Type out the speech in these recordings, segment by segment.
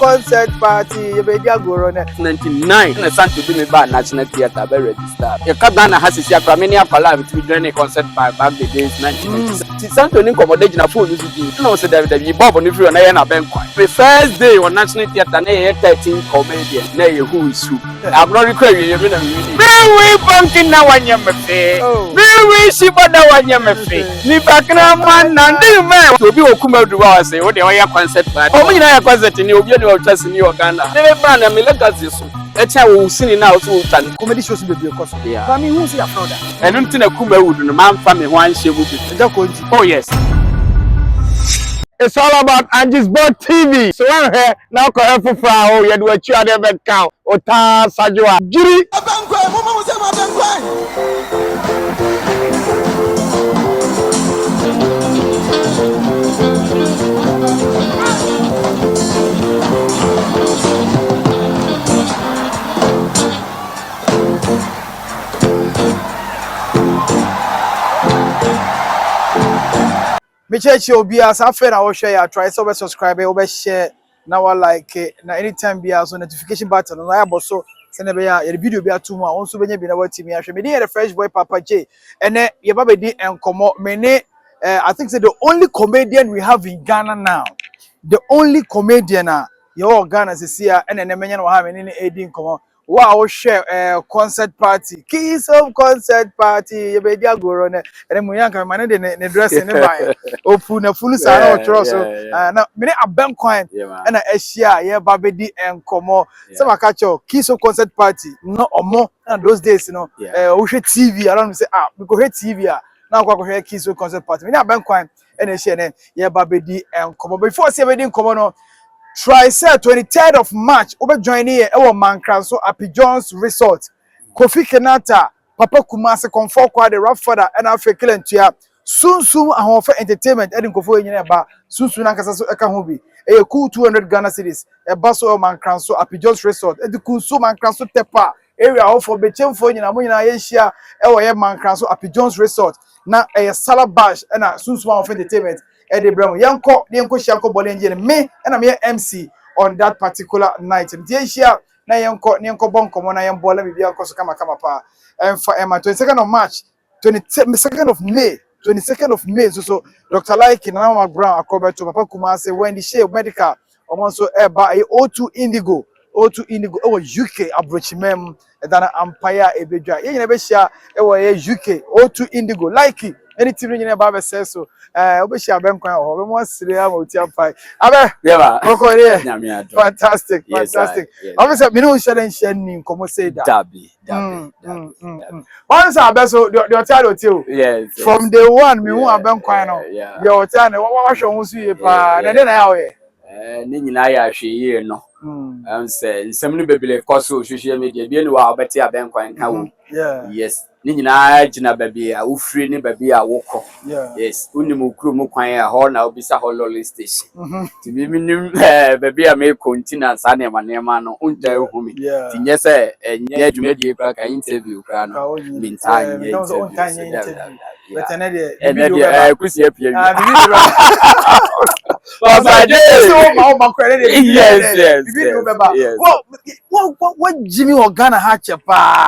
concert party. You be dia go run. 99 na Santo bi me ba National Theatre be register. You ka Ghana has sia kwa me ne apala bi join a concert back the days 1990. Santo ni commodity na phone no bi. No say that Bob no free na ye na ben kwa. The first day on National Theatre na ye 13 comedian na ye who is who. I'm not recording you na me. We pumpkin na wanya me fe. We shiba na wanya me fe. Ni bakna man na ndi me. To bi okuma du wa say wo de we concert party. O mo nyina ya concert ni obi ni o twase ni o Ghana. Ne be na me legacy so. Echa wo sini na so tan Comedy shows be be cause. But me who say your brother? Enu ntina kuma wudu no man fa me ho anhye mu bi. Oh yes. It's all about Angie's Board TV. So I'm here now. Call for flower. You do a chair there, but count. Ota Sajua. Jiri. Me check obi as afa na wo share ya try so be subscribe we share na wa like na anytime be so notification button na ya boso se na be ya video be atumu a won so benya bi na watimi ahwe me dey Fresh Boy Papa J ene ye ba be di enkomo me ne I think say the only comedian we have in Ghana now, the only comedian your Ghana se sia ene ne menya na ha me ne edi enkomo wow share concert party keys of concert party ye be dia goro ne ene mu yanka man ne dress ne buy ofu na fulu sa na otro so na me ne abenkwan na ehia ye ba be di enkomo se makacho keys of concert party no omo and those days we hwe TV around say we go hwe TV na kwa hwe keys of concert party me ne abenkwan na ehia ne ye ba be di enkomo before say be di enkomo no try say 23rd of March over join here e Mankran so Happy Jones Resort Kofi Kenata Papa Kumase Comfort kwa the rough father and African tua soon ahofo entertainment e nkofo nyina ba soon ankasa so eka ho bi e cool 200 Ghana cedis e baso Mankran so Happy Jones Resort e cool so Mankran so tepa area of Bechemfo nyina mo nyina ye hia e wo ye Mankran so Happy Jones Resort na e Salabash e na soon ahofo entertainment Eddie Brown, yanko shanko bolenje me and I'm here MC on that particular night. Ntia na yanko bonko na yambo la bibia ko so kama pa. And for 22nd of March, 22nd of May, 22nd of May so Dr. Like na Brown akobeto Papa Kumase when the share medical also by O2 Indigo UK abrochimem than Empire Ebedra. Ye na be share UK O2 Indigo like anything you never say so obeshi abenkwan o be mo sire am oti ampai abe yeah koko here fantastic obviously me no share ni komo say that dabi once abe so the hotel hotel yes from day one me hu abenkwan no the hotel na wa hwe hu su ye pa na dey na ya we ni nyina ya hwe ye no say nsem no bebele koso social media bi ni wa obeti abenkwan ka wo yes ni nyina gina baby a ufri ni baby a woko yes uni mu kru mu kwan a ho na obisa ho lolly station ti bi minim baby a me continence ana ma no unta hu mi ti nye se enye adwumadi kra ka interview kra no mintan ye interview kusi apia yes what Jimmy Ogana Hatcher pa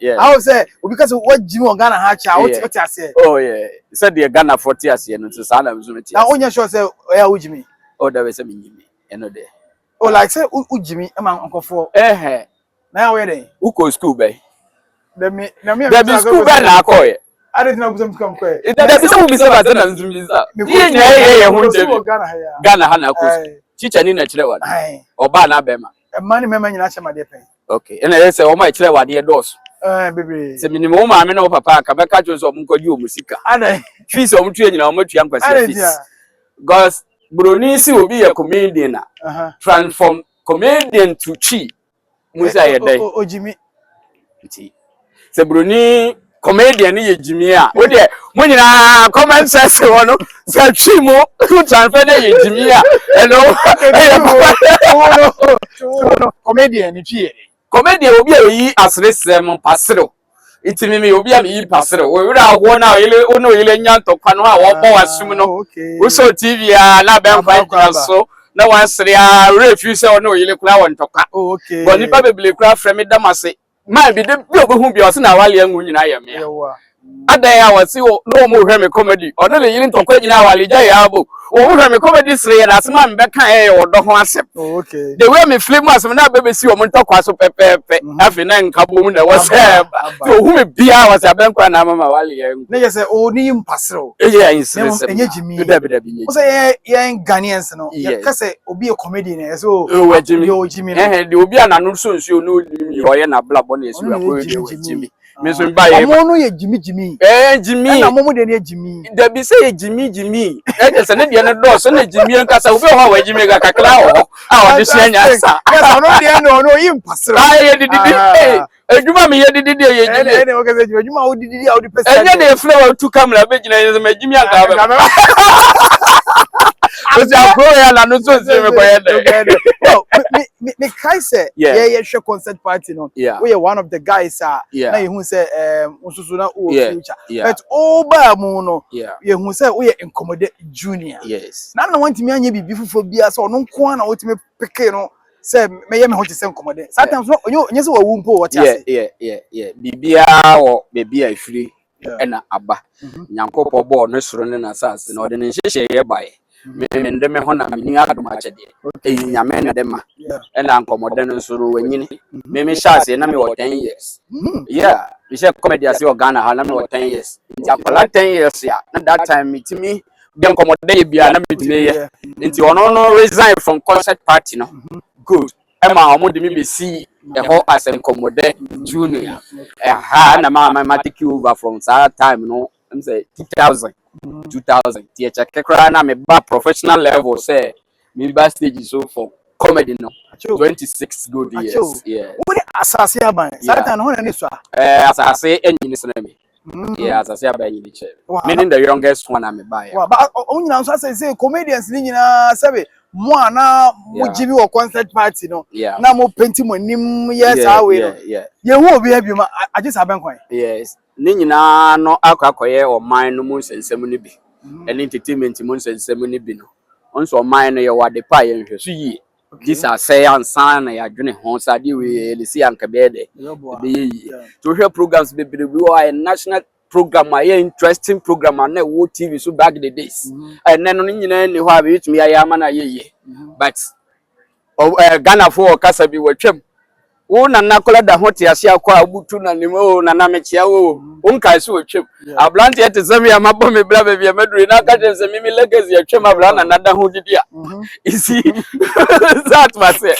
I was say because what Jimmy Ogana Hatcher what I say oh yeah said the Ghana 40 years no so sana mzumeti na onya sure say Jimmy oh da we say me Jimmy eno there oh like say Jimmy e man nkofo na we dey uko school be na me school be na akoye I didn't know some come quick. That is some bisa ba na nzumbiza. Ye hunde. Ghana hana ko. Chicha ni na kire wade. Oba na bema. Mani mema nyina chama de pen. Okay. Ena ye se o ma kire wade e dos. Bebe. Se minimum o ma me na o papa ka be ka jo so o mkodi o musika. Ana. Fees o mtu nyina o matua nkwasi fees. Because broni si obi ye comedian na. Transform comedian to chi. Musa ye dai. O Jimmy. Se broni comedian ye Jimmy a wo de mo nyina comment section wono se twimo transfer na ye Jimmy a hello comedian ni twie comedian obi a yi asresem pasero itimi me obi a me yi pasero wo wura wo na ile nyanto kwa no a wo bo wasum no wo so TV a na be mfa so na wansere a refuse o no yele kura won toka okay bo nipa bebele kura frame damase man bi de bi obohu bi o se na wale anwu nyina ye me adan ya wasi o no mo hwe me comedy o no le yiri ntokwa nyina wale ja ya abo o hwe me comedy sire na asema me beka e o do ho asem okay the way me flame asem na bebe si o mo ntokwa so pepepe afi na nkabo mu na wase to hu me bia wase abenkwa na mama wale ya ngu na yese o ni mpasero eye insire enye jimi dabi o say ye Ghanaians no ye kase obi e comedy na yese o jimi yo jimi de obi ananu so nsuo no o ye na blabo na esu akọ jimi me so mba ye mo no ye jimi jimi na mo de ne jimi da bi say jimi e se ne de ne do so na jimi nkasa obi ho wa jimi ga kakla ho a o de sia nya sa yes no de no yi mpasero ye dididi eduma me ye dididi ye jimi ene o kase eduma o dididi a o di pesa enye de flow tu camera be gina ye me jimi anga ba o se akro ya la no so se me ko ye de well me kai say ye share concert party no we are one of the guys na ye hu say unsusu na o future but o ba mu no ye hu say we incommodate junior yes na want me anya bibi fufo bia say ono nko na wotime peke no say me ye me ho tese incommodate sometimes no onye say wawu mpo what you say bibia wo bibia ifiri ena aba nyankopɔ bɔ no soro ne na sase na ɔde ne nhyehyɛ ye bae me ndeme ho na me ni akadom akyɛde nyame na de ma ena nkomode no soro wanyini me hyase na me 10 years yeah we share comedy as your Ghana ha na me 10 years nti akola 10 years ya na that time mitimi de nkomode bia na mitimi ye nti ono no resign from concert party no good ema omo de me be see the whole as nkomode junior na ma take over from that time no I'm say 2000 teacher kekra na me ba professional level say me ba stage so for comedy no 26 good years what asase aban satan ho na ne so asase enyi so na me asase aban enyi che meaning the youngest one am buy but onyina so say comedians ni nyina sabe mo ana mo jibi wo concert party no na mo penti mo nim yes awe no ye hu obi abi ma agisa aban kwan yes ni nyina no akwakoye o man no mu nsensem ni bi ene entertainment mu nsensem ni bi no onso o man no ye wade pa ye nhwe so yi this are say ansan na ya dwene ho sade we le si anka be de be yi to hwe programs be bi wo national program a interesting program na wo TV so back the days and then no nyina ni ho a be tumi ya ama na ye but Ghana for kasa bi watwam wo na nakola da hote ase akwa abutu na nimo na na mechia wo onkai so watwam ablante ete sami ya mabo me bla be bia meduri na ka tense mimi legacy atwam abla na nada ho didia isi that mase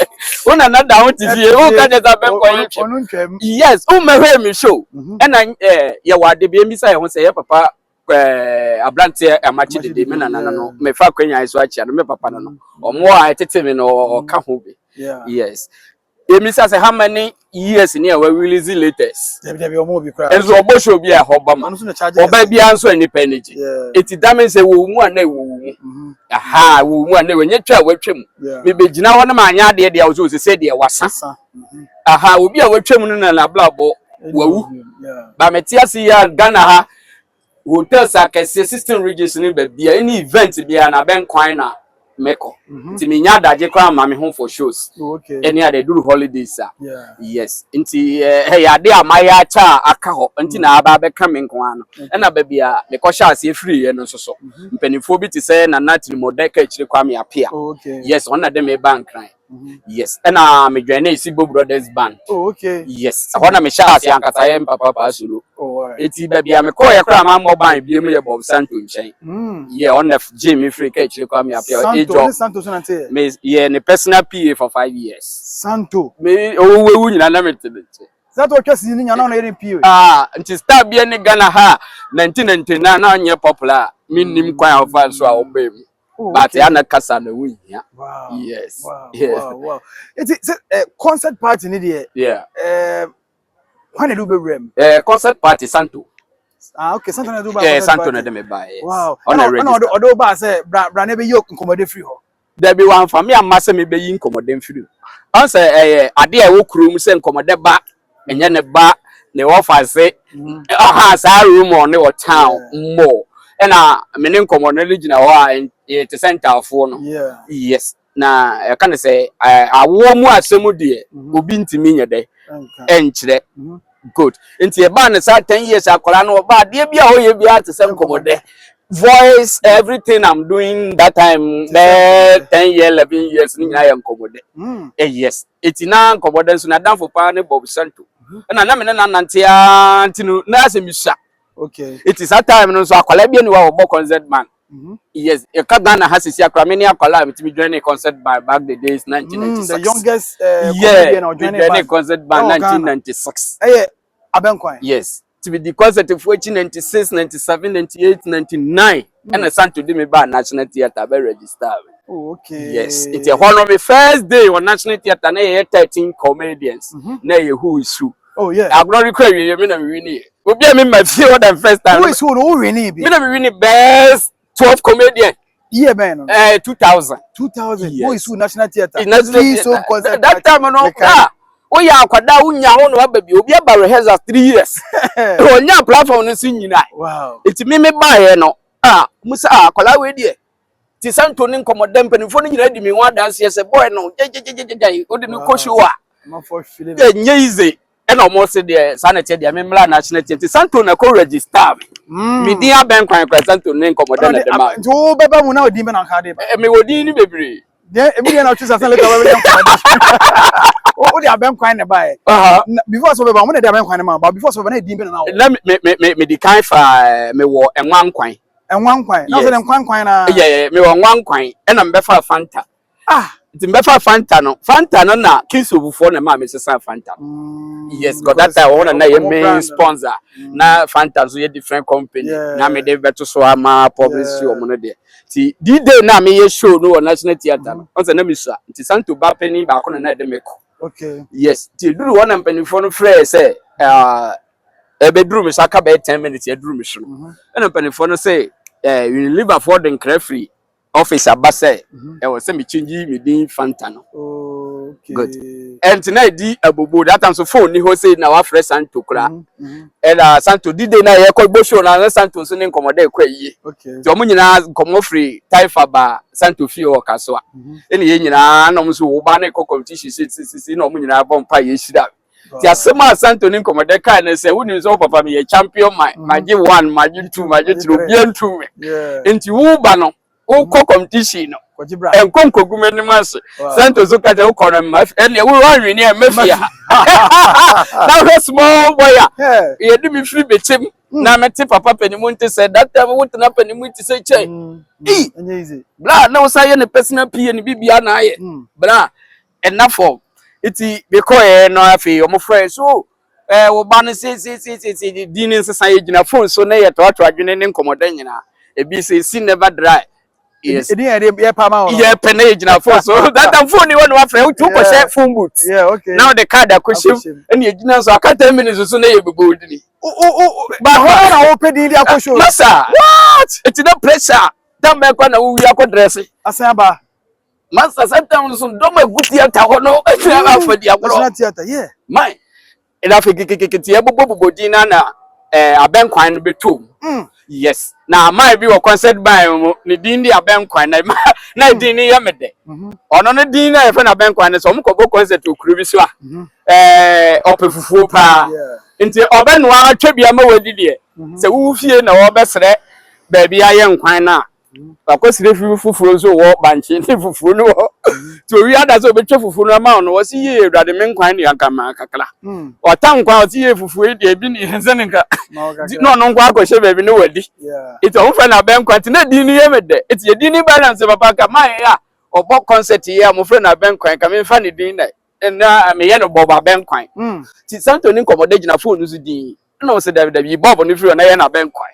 wo na nada ho tifie wo ka tense ben kwa yes o mehwe me show ena ye wade bi emisa ye ho se ye papa ablante amachi de me na no me fa kwanya iso achi no me papa no omo a tete me no ka ho bi yes emisa say how many years ni we release latest debi omo bi kra enzo obo show bi a hobama oba bia nso ani penage eti dame say wo mu ana wo mu aha wo mu ana we nyetwa watwam me begina ho na ma anya de de a wo so se de wasa aha obi a watwam no na blabo wawu ba metiasi ya Ghana ha hotels akese 16 regions ni ba bia any event bia na ben kwan na meko nti me nya daje kwa ma me home for shows any other do holidays yes nti ya de amaya cha aka ho nti na aba be ka me nko ano na ba bia me ko sha ase free ye no so mpanifo bi ti say na natri modeka chire kwa me apia yes on na dem e bank kran yes na me join na Isibo Brothers band yes ahona me sha ase ankasa ye papa pasuro eti ba bia me ko ye kwa ma mo ban bi mu ye Bob Santo nchen yeah on the Jimmy free ka chire kwa me apia Santo so nante me yeah ne personal PA for 5 years Santo me owewu nyina na me tebe Santo twesi ni nyana na yere PA nti star bia ne Ghana ha 1999 na nye popular minim kwan ofa so a obem but ya na kasa na wu hia yes wow it's concert party ni there when do be rem concert party Santo okay Santo na do ba Santo na dem ba wow odo ba say bra na be yok nkomode free ho there be one for me am say me be yi nkomode free on say ade a wo krum say nkomode ba enye ne ba ne wo fa say sa room on ne town more na me ne nkomode legina ho a te center afo no yes na e ka ne say awo mu asemu de obi ntimi nye de enkyere good nti e ba ne sa 10 years akola no ba de bia ho ye bia te sem komode voice everything I'm doing that time 10 years 11 years ni na yan komode yes etina komode so na danfo pa ne Bob Santo na me na nante a ntinu na asemisa okay it is that time no so akola bia ni wa obo concert man yes e ka Ghana hasisi akra me ni akola me timi join a concert by back the days 1996 the youngest comedian or join a concert by 1996 Abenkwan yes to be the concert of 1996 97 98 99 and a Santo de me ba National Theatre be register okay yes it's a one of the first day on National Theatre na 13 comedians na who is who I'm not requiring me na me win obi am my feel what the first time who is who no win me na me win best 12 comedian yeah man 2000 who is who National Theatre that time no we are kwada unya ho no baby obi aba rehearsal 3 years onya platform no sin nyina wow it me buy no musa akola we die ti Santo ni nkomodem penifo no nyina di me wa dance yes boy no jejejejejej odi me ko show ma for feeling nye easy e no mo se de sanete de me mla National Theatre Santo na ko register me din Abenkwan kwa Santo ni nkomodem na de ma jo beba mu na odi me na ka de me wodi ni bebre de e bi na twisa san later we o de Abenkwan na buy before so beba mo de Abenkwan na ma but before so beba na di me na me di kan fa me wo enwankwan na so de nkwankwan na me wo enwankwan e na me fa Fanta it's mbefa Fanta no na Kings Obufo na ma me sesa Fanta yes because that time one na your main sponsor na Fanta so ye different company na me dey beto so ama publicity o mo no dey ti di day na me ye show no National Theatre no on say na me sha ti Santo ba penny ba ko na dey make okay yes ti duru one na penny for no frɛ say bedroom me saka be 10 minutes e duru me so na penny for no say you live for the crafty office abase e was say me change me din Fanta no okay good and tonight di abobo that time so phone ni ho say na wa fresh Santo kura and Santo di day na ye ko gbo show na Santo so ni nkomoda ekwa yi okay ti omo nyina komo free taifa ba Santo fi o kaso a ene ye nyina na omo so wo ba na ko competition si na omo nyina bon pa ye shira ti asema Santo ni nkomoda kai na say woni so papa me ye champion magi 1 magi 2 magi 3 bien 2 enti wo ba no o competition no enkonko gumeni mas Santo so kaje o kono ma ene we wan wi ni e mafia na small boy ye di mi free bechem na meti papa panimu nti say that time wo tena panimu nti say chai easy bla na wo say ne personal PA ni bibia na aye bla enough for iti because no afi o mo friend so wo ba no say di ni nsesan ye gina phone so na ye to adwene ne nkomoda nyina e bi say see never dry yes yeah pama yeah penage na phone so that time phone ni one friend who took a phone boot okay now the card akoshim and you gina so aka 10 minutes so na ye bebo odini but how na wo pedi dia akosho masa what it's no pressure that me kwa na wo wi akodress asan ba masa sometimes so do ma good theater ho no e fi afa dia bro National Theatre yeah my ina fi kikikiti e bobo dina na Abenkwan no betom yes na my bi wo concert by ni din di Abenkwan na din ni yamede ono no din na e fa na Abenkwan so mo ko concert okuru bi so a opefufuo pa nti obenwa atwa bia ma wadi de se wu fie na wo besre ba bia ye nkwan na akosire fufuo so wo banche ni fufuo no to wi ada so betwa fufuo no ma no wo si ye edwade me nkwan ni akama kakla otankwa o si ye fufuo de bi ni hense nka no nkwa akɔhye baby no wadi it o fa na Abenkwan ti na di ni yemede it ye di ni balance papa ka mai ya obo concert ye mo fra na Abenkwan ka me fa ni din na me ye no Bob Abenkwan ti Santo ni nkomoda gina phone no so din na o se David Bob no free na ye na Abenkwan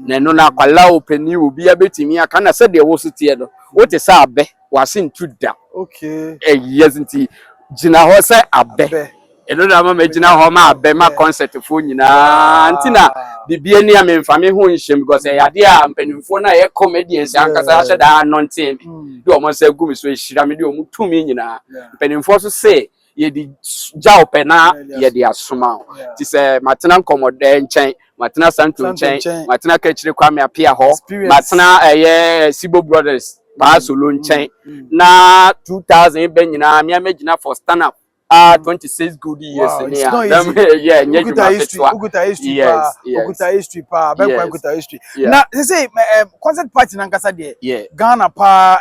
na no na kwala openi obi abetimi aka na se de wo so tie do wo te sa abe wase ntu da okay yes nti gina ho se abe eno na ma gina ho ma abe ma concert fo nyina nti na bibie ni amemfa me ho nhyem because e yade a mpanimfo na ye comedians ankasa ahye da no ntem de o mo se gu mi so ehira me de o mu tumi nyina mpanimfo so se ye di jaw pena ye di asoma ti se matena nkomoda nchen matena Santo nchen matena kachire Kwame Apia ho matena Sibo Brothers pa solo nchen na 2000 ben nyina me amagina for stand up 26 good years yeah ukuta history pa ukuta history na say concert party na nkasa de Ghana pa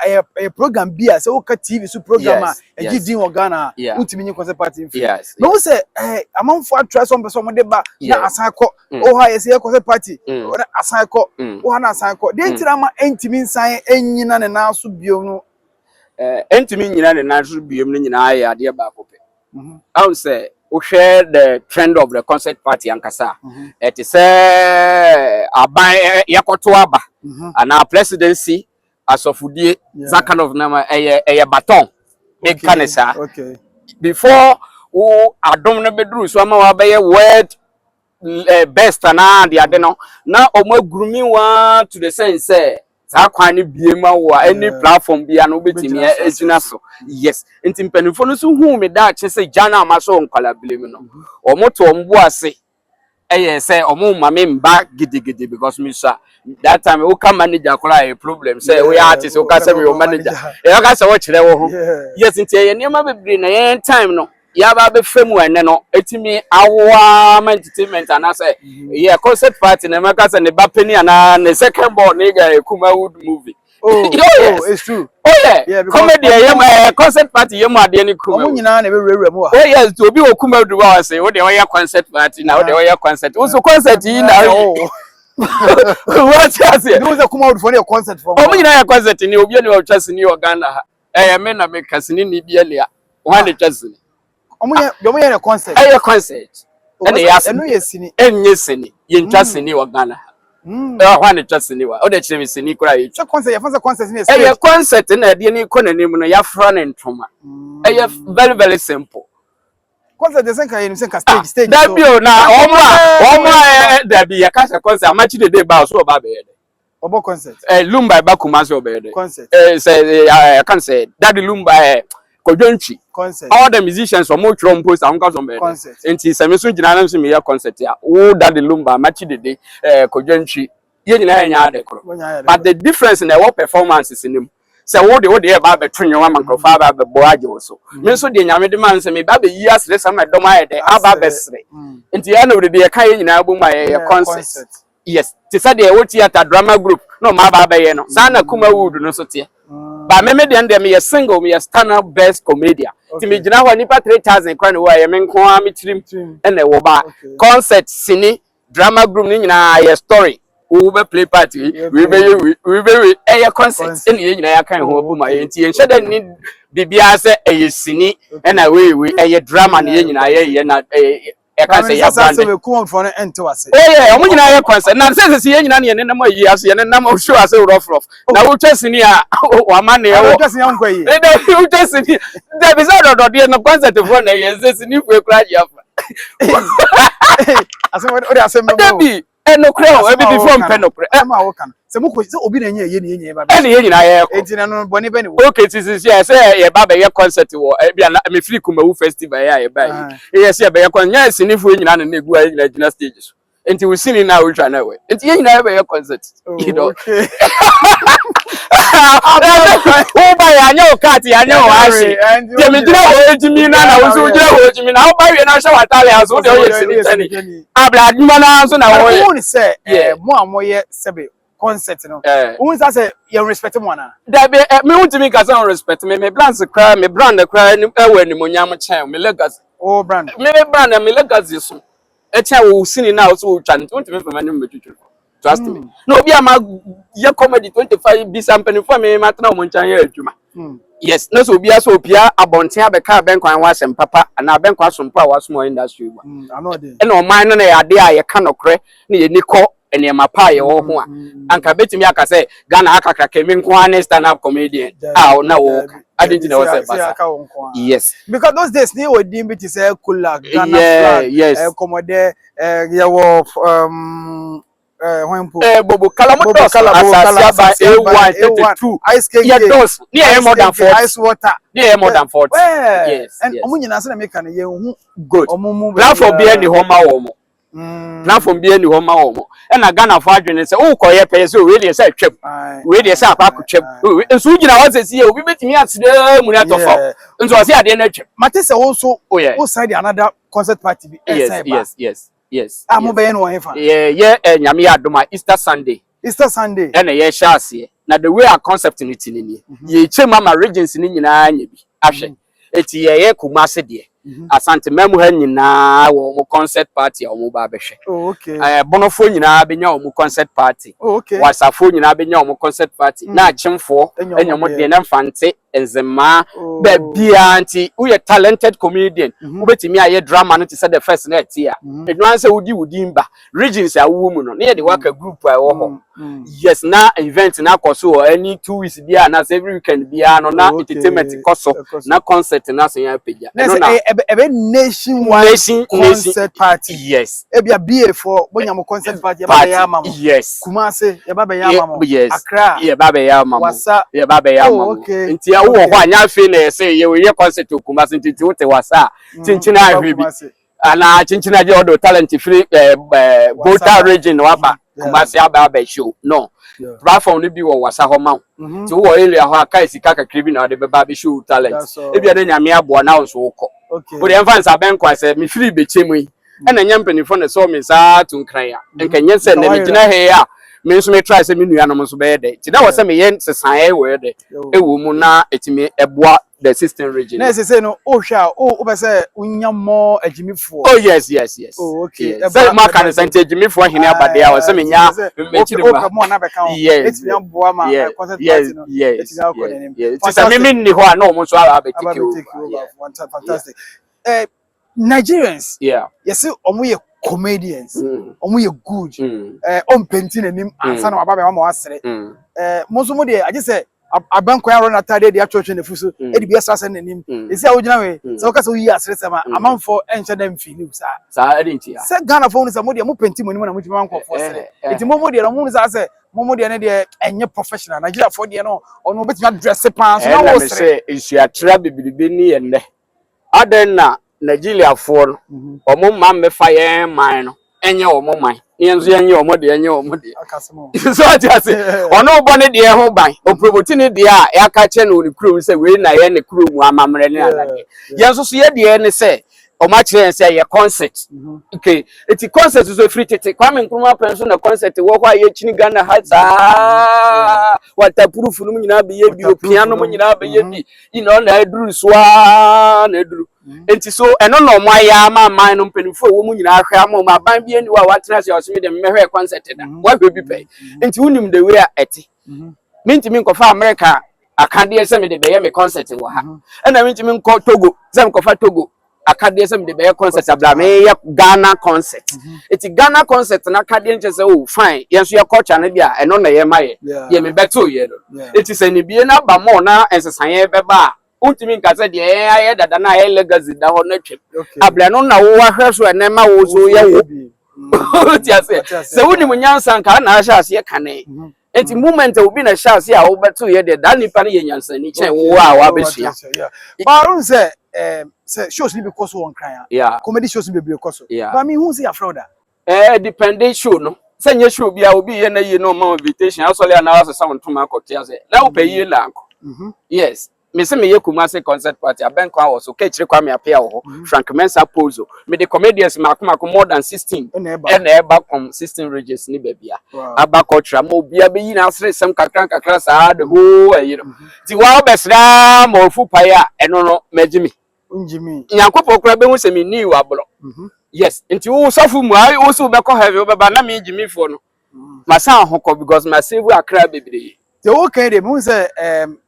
program bia say uka TV so program a gidin wo Ghana utimi nyi concert party no say amanfo atwa so mbeso mo de ba na asanko o ha yesi concert party asanko o ha na asanko de ntira ma entimi nsan enyina ne na so bio no entimi nyina ne na so bio no nyina aye ade ba ko I would say, we share the trend of the concert party ankasa. It is a yakotuaba and our presidency as of Udie, that kind of number a baton. Big canisa. Okay. Before Adom bedru, so I'm a word best and the adeno. Now, grooming one to the sense, Kwani biema wa any platform bia no betimi ejina so yes nti mpanifo no so hu me da che se jana amaso nkwala blame no omoto ombu ase say omo mame mba gidigidi because me sha that time we can manager kola a problem say we artist we can say we manager e ka say wo kire wo ho yes nti ye niam bebre na yen time no ya ba be femu ene no etimi awa entertainment and say yeah concert party na maka say ne ba penny ana ne second born ne ga Kuma Wood movie it's true yeah comedy yam concert party yam ade ne Kuma nyina na be rewrem wa yes to obi o Kuma Wood wa say wo de we concert party na wo de we concert wo so concert yi na what you say no say Kuma Wood for the concert for o nyina ya concert ni obi ni o twase ni o Ghana me na me kasini ni bia lia one de twase omuye na concert concert and yes eno yesini enye sini ye ntwase ni wa Ghana hwane twase ni wa o de chire sini kura yi concert ya fanza concert ni concert na de ni konanim no ya fra na ntoma very very simple concert de senka yin senka stage that bio na omo da bi ya kasa concert amachi de ba so ba be obo concert Lumba ba kuma so be concert say I can say that Lumba Kojonchi concert all the musicians from more post and cause on concert enti se me so gina na so me concert ya wo that Lumba machi de Kojonchi ye nyina nya ade kro but the difference in the performances in him say wo de ba be twonyo wa mankrofa ba be boaje wo so me so de nyame de man se me ba be yi asre sa me dom aye de aba be sre enti ya na wo de ka ye nyina bo ma ye concert yes ti say de wo theater drama group no ma ba ye no sana Kuma Wood no so tie ba me de me single me stand up best comedian ti me gina ho nipa 3000 kwan wo ye me nko a me tirim ene wo ba concert sini drama group ni nyina ye story we be play party we be concert ene ye nyina ya kan ho bu ma ye nti ye hye ni bibia se ye sini ena we ye drama ni ye nyina ye na I can't say we come for an end to us. Yeah, I'm going to concert. Now, since you ain't any more years, and I'm sure I say rough. Now, we're just in here. One man, you're just young way. You just in the result of the concert of 1 year. This is new. We're glad you have. I said, and no crow, every before Penocre. Some obi na nye ye ba. Any ye na ye. Enti na no boni bani. Okay, this is yes, say baba ye concert wo. Bia na me free Kuma Wood festival ye ba. Yes, ye ba ye concert. Yes, ni fu nyina na egu ayi na gina stages. Enti we sing na we try na we. Enti ye nyina ye ba ye concert. You know. Okay. Who buy anyo cat anyo ashi. Ye me gina wo ejimi na wo so gina wo ejimi na wo buy we na show atale aso de wo ye sini. Abla aduma na so na wo ye. Who say mo amoye sebe concert no who say you respect mo na da be me won't me ka say respect me brand cry me brand cry ni ewe ni monyam chen me legacy brand me brand me legacy so e chen wo sini na so twa ni won't me for me metwetwe trust me no obi ama ye comedy 25 bi sampani for me matna mo nchan ye adwuma yes no so obi aso opia abonten abeka benkwan wasem papa na benkwan sompa wasmo industry ba e no man no na ya de a ye ka nokre na ye nikọ ene mapa ye wo ho a anka betimi aka say Ghana akakra kemi nko an stand up comedian na wo adinti na wo say basa yes because those days ni we dim biti say kula Ghana flag komode ye wo Bobo Kalamotos Asasia by A132 ice cake yeah those near more than 40 ice water near more than 40 yes and omunyina say na make an ye hu good platform be any homa wo mo platform bi ani ho ma wo mo e na Ghana fo adwene se wo koye peye se we dey say twem we dey say akwa twem enso gina wo se sie obi betimi atede mu na tofo enso wo se ade na twem mate se wo so wo side another concert party bi yes mo be no hefa nyame adoma Easter Sunday e na ye sha ase na the way our concept ni tinini ye chema ma regency ni nyina anya bi ahwe eti ye Kumase de Asante memu ha nyina wo mo concert party o mo ba behwe bonofo nyina benya o mo concert party wasafo nyina benya o mo concert party na achemfo enya mo de na mfante enzema ba bia anti we talented comedian ubetimi aye drama no to say the first night here edwan say wudi mba regions awu mu no na de waka group a wo ho yes na event na koso any 2 weeks bia na every weekend bia no na entertainment koso na concert na so ya peja no na ebe nationwide concert party yes ebia BA4 bonyamo concert party eba ya mama yes Kumase eba be ya mama Accra eba be ya mama Wasa eba be ya mama nti awo ho anya fe na say ye we concert Kumase nti wote Wasa chinchina ahwe bi ana chinchina je odo talent free Volta region waba Kumase aba show no platform ni bi wo Wasa ho ma nti wo area ho aka sika kakra bi na de beba be show talent ebia na nyame abo na so woko wo de fans abenko ase me free be chemu yi na nyampanifo na so me sa tunkran ya enkenye se na me gina he ya me nso me try se me nua no nso be de ti na wo se me ye sesan e we de ewo mu na etimi eboa the system region na se no o hwa o be se unyamo agimifo yes okay se ma kan se agimifo hene abade a wo se me nya me chiri ma mo na be kan etimi aboa ma concert party no etimi akọ nenim ti se me ni ho a na o mo so ara be take fantastic Nigerians yes omo ye comedians omo ye good on painting enim ansa na baba be ma wasere mo so mo de age se abanko ya rona tade de atwotwe ne fuso e de bi asase nenim esi a wogina we se wo ka se wo yi asere sama amanfo enche dem feel sa edinti ya se Ghana fo no se mo de mo painting mo ni na mo timi manko fo sere enti mo de no mo sa se mo de ne de enye professional Nigeria fo de no ono betimi address pan so na wo sere isi atra bibiribi ni enne adenna Nigeria for omo ma mefa ye man no enye omo man yenzo enye omo de akasemo so ati ase ono bo ne de ho ban o promote ne de a ya ka che no ne kuro se we na ye ne kuro mu amamre ne anade yenzo so ye de ne se o ma kire se ye concert okay eti concert so free tete Kwame Nkrumah penso na concert wo kwa ye chini Ghana ha waterproof no nyina be ye bi piano mo nyina be ye bi ino na eduru so na eduru enti so eno no mo aya ma man no mpanifo wo mu nyina ahwe ama ma ban bi ani wa watena se osimi de mehwe concert da wa hwe bi pe enti unim the way eti mintimi nkofa America akade se me de be ye me concert wo ha ena mintimi nko Togo se nkofa Togo akade se me de be concert abla me ye Ghana concert eti Ghana concert na akade nche se oh fine yenso ye culture na bia eno na ye maye ye me beto ye no eti se ne bie na ba mo na ensesan ye beba untimi nkase de ye dada na ye legacy da ho na twem abla no na wo ahwe so ene ma wo so ye wo ti ase se woni munyansa nka na ahya ase ye kane enti moment obi na hya ase a wo beto ye de da nipa na ye nyansa ni chen wo a wa behia ba run se shows ni be koso won kran comedy shows ni be koso ba mi hu se afroda dependent show no se nye show bia obi ye na ye no ma invitation asole na ase sound to ma kote ase na wo pe ye la anko yes me se me ye Kumase concert party abenko a so ke kire Kwame Apia wo Frank Mensa Pozo me the comedians makoma more than 16 and eba from 16 regions ni bebia aba culture mo bia be yi na asre sem kakran sa the whole you know ti wa obesra mo fu paya eno no majimi unjimi nyankopɔ kura be hu se me ni wa bro yes nti wo safu mu ai wo so be ko heavy wo be ba na me jimi fo no masa hokɔ because my save Accra bebre the okay dey me say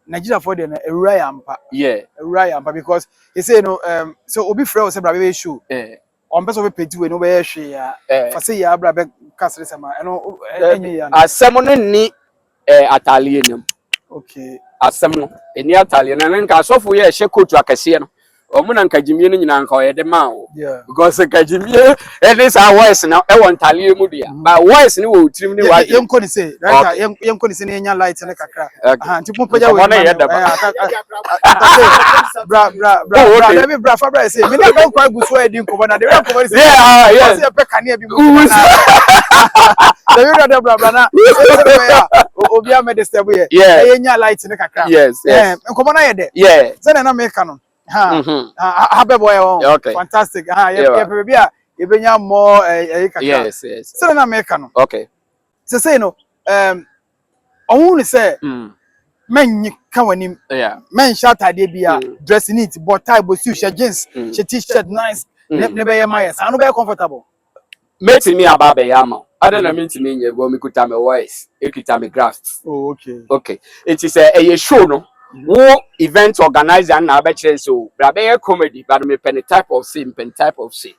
Nigeria for the ewura yampa ewura yampa because he say no so obi frɛ o say bra be show on person we peti we no be hwe ya for say ya bra be kasere sama eno enye ya asɛm no ni atalie nem okay asɛm no eni atalie na nka asɔfo ye hye coach akɛse no omuna nkajimie no nyina nka oyede ma o because nkajimie this our voice now e won tale mu dia but voice ni wo tirim ni wa yenko ni say right yenko ni say ni nya light ne kakra nti popaja we bra fabra say me na don kwa guso e din ko na de ko say yes say pe kania bi mu na de bra na obi a me de step here e nya light ne kakra yes nko na ye de say na make no happy boy fantastic ye baby a ye benya more kakra yes say na make no okay say no on ni say men ka wanim men shata de bia dress neat but tie bo suit jeans she t-shirt nice ne be my yes anu be comfortable mate me aba be yama other na me ntimi nye go me kuta me voice e kuta me graphs okay it is a show no wo event organizer na be kire so bra be comedy but me pen type of scene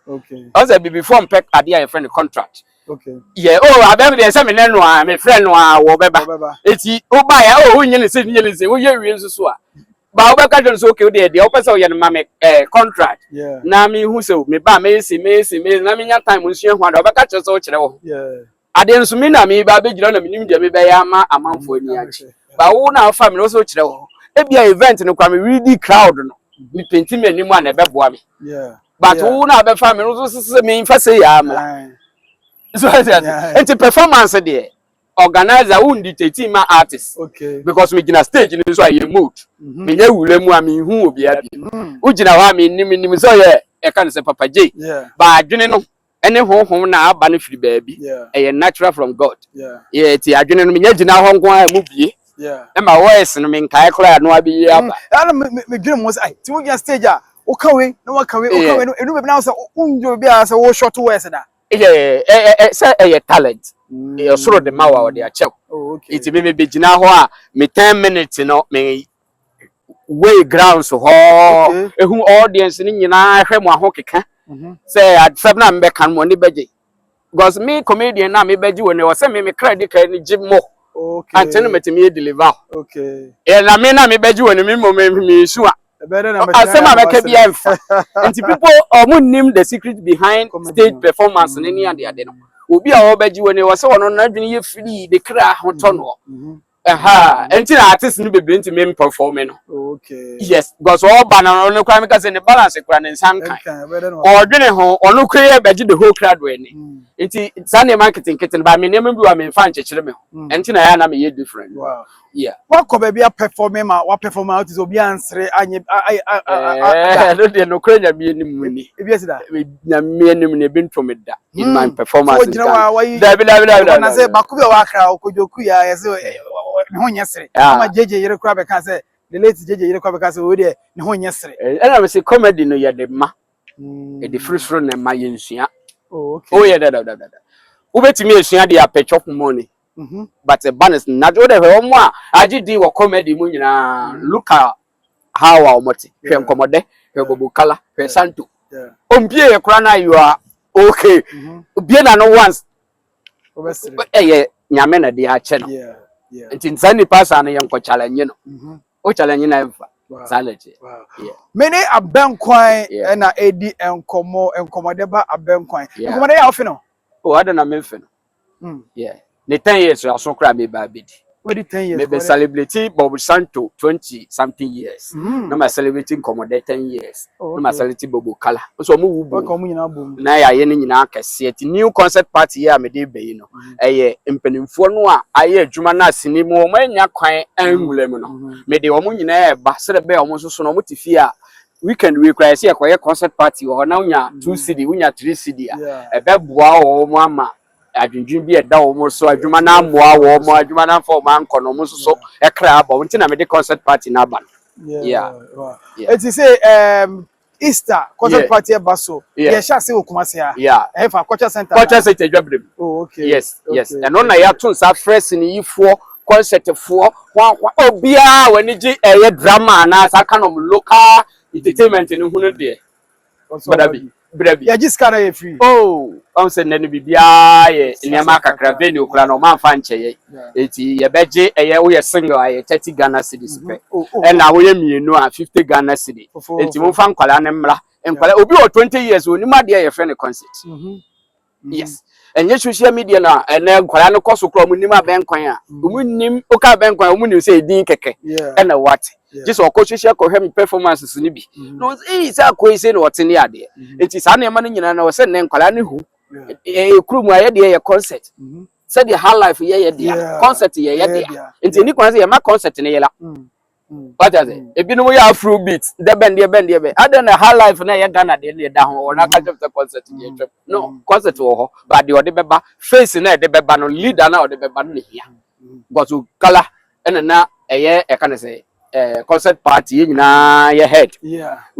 okay also before me pack ade a friend contract okay yeah abem dey say me nenu a me friend no a wo beba eti o ba ya nyene se wo ye wi nso a ba wo be ka don so okay dey o pese o ye no ma me contract na me hu se me ba me si na me nya time nsu ehu ada o be ka kire so o kire wo ade nso me na me ba be gira na me nim je me be ya ama amanfo ani achi ba wo na fa me no so kire wo ebia event no kwa me really crowd no me penti me anim a na be boa me but wo na be fa me no so se me fa se ya ama so it's performance there organizer who dictate my artist because we gina stage ni so aye mood me nya wure mu a me hu obi abi wo gina ho a me nim so ye e kan se papa J ba adwene no ene honhom na aba no firi baabi e natural from God ti adwene no me nya gina ho nko a mu bie e ma voice no me nkai kra no abi ye aba me gina mo say ti wo gina stage a o kawe no no enu be na so unjo bi a so wo short voice da say a talent you sort the mawa or the check it me be gina ho a me 10 minutes no me way ground so ho ehun audience ni nyina hwe mo aho keka say adfab na me kan mo ni beje because me comedian na me beje woni o say me credit kan ni give mo antene metimi deliver na me beje woni me mo me su a asema make be emfa and people name the secret behind stage performance ni and the ade no obi a obaji woni wo se wono na dwene ye free de kra hoto no enti na artist ni bebre enti me perform no yes because all banana no kwa me ka se ne balance kra ne nsankan o dwene ho ono kra ye beji the whole crowd we ni enti sane marketing kitten ba me name bi wa me fa nchechire me enti na ya na me ye different what ko be a performing ma what perform out is obi ansre anye no de no kra nya bi enim ni e bi da nya me enim ne bi ntome da in my performance so jira wa na say ba ku be wa kra okojoku ya yese ne ho nyesere ama jeje yire kra be ka say the late jeje yire kra be ka say o de ne ho nyesere na me say comedy no ye de ma e de frusro na ma ye nsua ye da wo betimi esua de apetcho money but the banners na do de ho mo a agidi wo comedy mu nyina look at how our moti hwe nkomode hwe bobo kala hwe santo ombie ye kura na you are okay obie na no once ye nyame na de a che no nti nsani pasa na ye nko challenge no o challenge na emfa challenge many abenkwan na edi enkomode ba abenkwan enkomode ya ofi no o ada na me fe no the 10 years I saw crab me baby. What 10 years? Maybe celebrating Bob Santo 20 something years. No my celebrating Commodore 10 years. No my celebrating Bobo Kala. So mu na ya ye ni na kese ti new concert party here me dey be you know. Mpanimfo no a aye adwuma na asini mu o manya kwan anwule mu no. Me dey o mu nyina e ba sere be o mu so no mu tifi a weekend we cry see akoye concert party o na unya 2 cd unya 3 cd a e be boa o mu ama adwundwun bi eda wo mo so adwuma na amoa wo mo adwuma na fo ma nko no mo so e kra aba nti na me de concert party na aba it is say Easter concert party e baso ye sha say okumase a e fa culture center Dwabrem yes and on na ya tun sa fresh ni yifo concert fo obia wani ji drama na sa kind of local entertainment ni hunu de badabi Brebi. Yeah, just kind of free. Oh, I'm saying then bibia ye nyamaka kra venue kra no man fan che eti ye beje eye wo ye single aye 30 Ghana cedis pe e na wo ye mienu a 50 Ghana cedi eti mo fan kwala ne mra enkwala obi o 20 years oni ma de ye friend concert yes enye social media na ene kwala no koso kro mo nim aben kwan a mo nim o ka aben kwan mo nim say din keke e na what just o ko social ko him performances ni bi no e say ko say no otene ade eti sa na e ma no nyina na o say ne kwala ne hu krum aye de ye concert said the high life ye dia concert ye dia enti ni kwan say ye ma concert ne ye la what is it e bi no ya afro beat de bend be other na high life na ye Ghana de da ho na ka chapter concert ye trip no concert wo ho but the ode beba face na de beba no leader na ode beba no hia but kala na eye e kan say concert party ye nyina ye head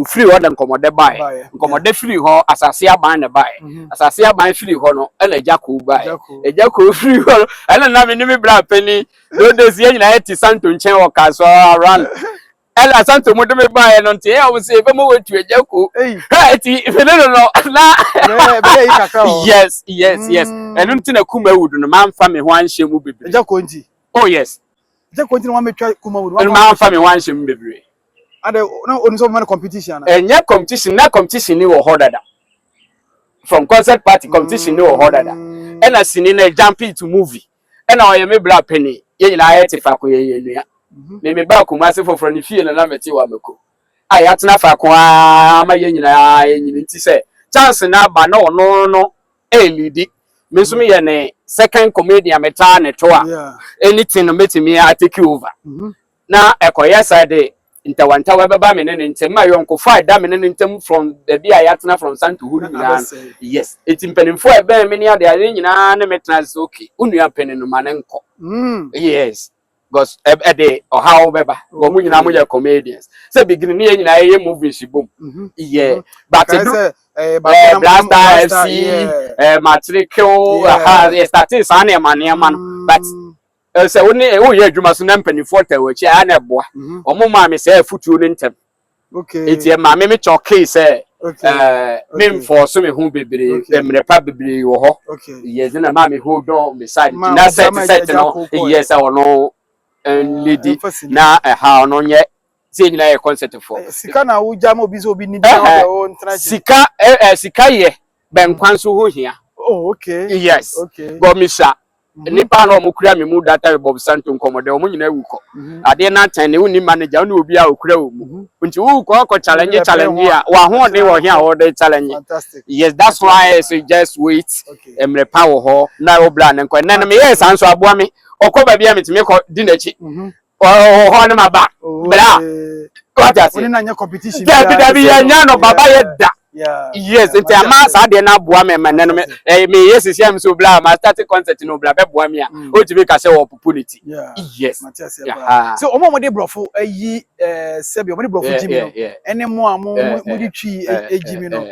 free order nkomode buy nkomode free ho asase aban na buy asase aban free ho no ele jako buy ejako free ho ele na me ni me bra pani do des ye nyina eti santo nchen wo ka so around ele santo mo de me buy no nte e wo se be mo wetu ejako eti no na yes enu nti na kuma wudu no man fa me ho anhye mu bebre ejako nti oh yes ejako nti no ma metwa kuma wudu enu man fa me ho anhye mu bebre and no on so many competition enya competition ni wo hodada from concert party competition ni wo hodada ena sini na jump into movie ena oye me bra penny ye nyina aye tefa ko ye nua me ba ko ma se foforo ni fie na meti wa meko aye atena fa ko ma ye nyina nti se chance na ba na ono no elidi me so me ye ne second comedian meta ne to a anything no metimi a take over na ekoye side Intawanta webeba me ne ntem ma yonko fa da me ne ntem from the dia yatna from Santo Huru nyina yes eti mpanimfo ebe me ne ade ade nyina ne metna okay unua pene no manenko yes because ede oha webeba go mu nyina mo ye comedians say beginning ne nyina ye movie shibom yeah but Blaster FC Matriko ha started san e mane man but say woni wo ye adwuma so na mpanifo tawachi a na eboa omo ma me say futuo ne ntem okay eti ma me choke say me for so me hu bebre emre pa bebre wo ho yes na ma me hold on beside na set no yes I no lady na ha no nye say nyina ye concert for sika na wo jam obi so obi ni bi na wo ntra sika ye ben kwan so ho hia oh okay yes okay go misha nipa na omukura me mu data Bob Santo nkomode omu nyina wuko ade na tan ne woni manager woni obi a okura wo mu nti wo ko challenge a wa ho de wo hia wo de challenge yes that's why I say just wait emre pa wo ho na wo bla ne nko na me yes anso aboa me okoba bia metime ko di nachi ho ne maba bla what that woni na nya competition da bi ya nya no baba ye da yes nti ama sa de na boa me me me yes siam so bla ma start concert no bla be boa me a o tibe ka se wo opportunity yes so omo de brofo ayi sebi omo de brofo jimi no ene mo a mo di twi ejimi no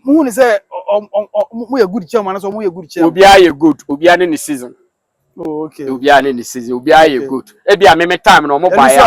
mu ni se mo ye good chairman so mo ye good chairman obi a ye good obi a ne season oh okay obi a ne season obi a ye good e bia me time no mo buy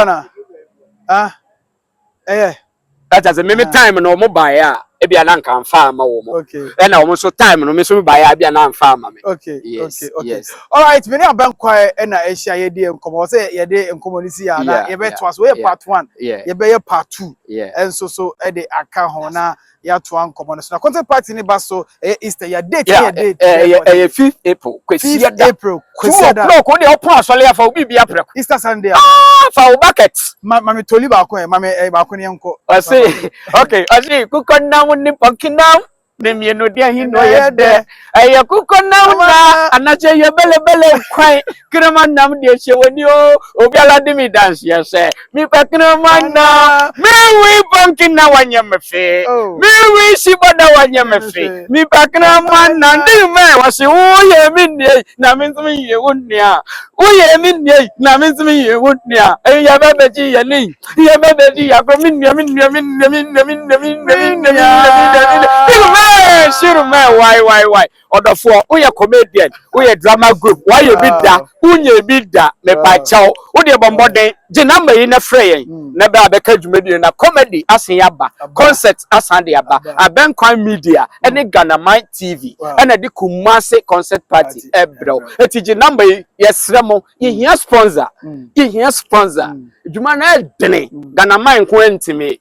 that as a meme time no mo buy e bia na nkan fa ma wo mo e na wo so time no me so buy bia na nfa ma me okay yes all right me na bankwa e na ehia ye de enkomo say ye de enkomo ni si ya na ye be to so ye part 1 ye be ye part 2 enso so e de aka ho na ya to enkomo no so na concert party ni ba so Easter ya date ye 5th April kwesi da April kwesi da no ko de opon asole afa obi bia preko Easter Sunday fa o bucket mama toli ba ko mama ba ko ni enko okay asi kukona ni pakinam ne mienu dia hino yede aye kukona una anache ye bele kwan krema nam de hwewani o obi ala de mi dance yese mi pakinama na me we pankina wanya mefe me we shibada wanya mefe mi pakinama na ndi me wase wo ye minne na minzumi ye wonnia wo ye minne na minzumi ye wonnia ya babeji ye ni ya babeji ya ko minne Bashiru man, why? Order for we are comedian, we are drama group, why you be that? Unye be that, me by chow, Udi Bombode, the number in a fray, never a became median, a comedy as yaba, concert as Handiaba, a bank crime media, and a Ghana My TV, and a Dikumase concert party, bro. A TG number, yes, Ramo, he has sponsor, he has sponsor. Jumana Dene, Ghana My to me,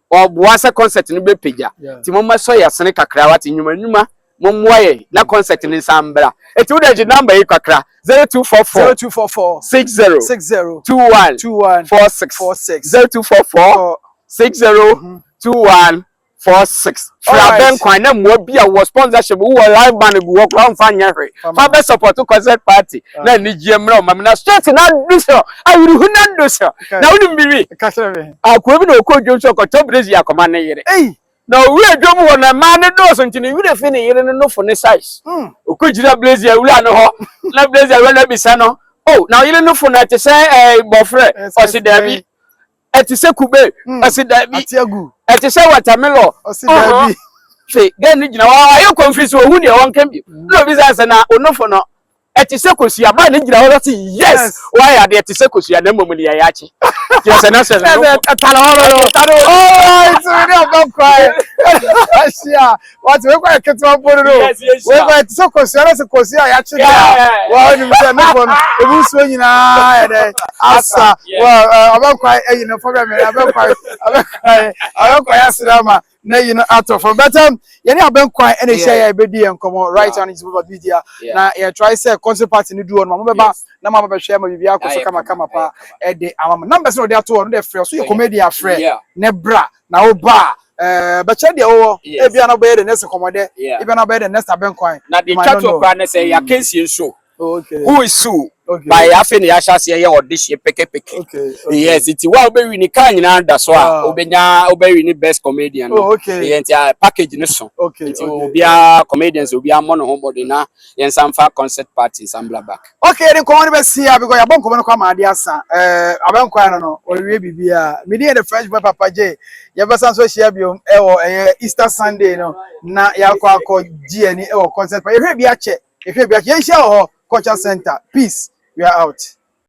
or was a concert in the Bepeja, Timoma Soya Seneca Krawat in Yuma. Mumwaye na concert ni Sambra. Eti ude ji number yi kakra 0244 60 21 46 0244 60 21 46. Fra ben kwan na mo bia wo sponsorship wo live band go wo kwan fa nyahwe. Fa be support concert party na ni gie mra o mamna straight na do so. Ayuru hu na do so. Na woni mbiri. Akwa bi na okodwo so ko tobrezi akoma na yire. Now we are doing one a man and does until you would finish no for the size. Could you blaze your land or let blaze your let me sano? Oh, now you don't know for that to say a boyfriend or see Debbie at the Sekube, I see Debbie at the say what a mellow or see Debbie. Say, then you know, I am confused with who you want can be. No business and I no for no. At the Secosia, my ninja, yes. Why are they at the Secosia? No moment, Yachi. Yes, and I said, oh, it's don't cry. Yeah, what's we're going to get to put it on? We're going to Secosia, actually. Well, you said, no one, the moon swinging. Asa, well, I won't cry, you know, for me. I won't cry, Asama. Na you know out of but you know ben kwan any share be di enkomo right on his media na you try say concert party ni do on mo beba na ma be share ma bibia akoso kama pa e de amam numbers no dey to on dey free so you comedian free ne bra na wo ba but check the wo e bia na be the next commode e bia na be the next ben kwan na the chat to kwan say ya case show okay who is who by afeni ashase ye audition peke. Yes, it's wa obewi ni kan nyina da so a obenya obewi ni best comedian no yes package ni so it's obia comedians obia mono homebody na yen samfa concert party sambla back okay den ko be see because ya bon ko no kwa ma ade asa aban kwa no o wie bibia me dey the French boy Papa J ya be san so share biom e wo Easter Sunday no na ya kwa GN e wo concert party e hwe bia che yen share ho culture center peace we are out.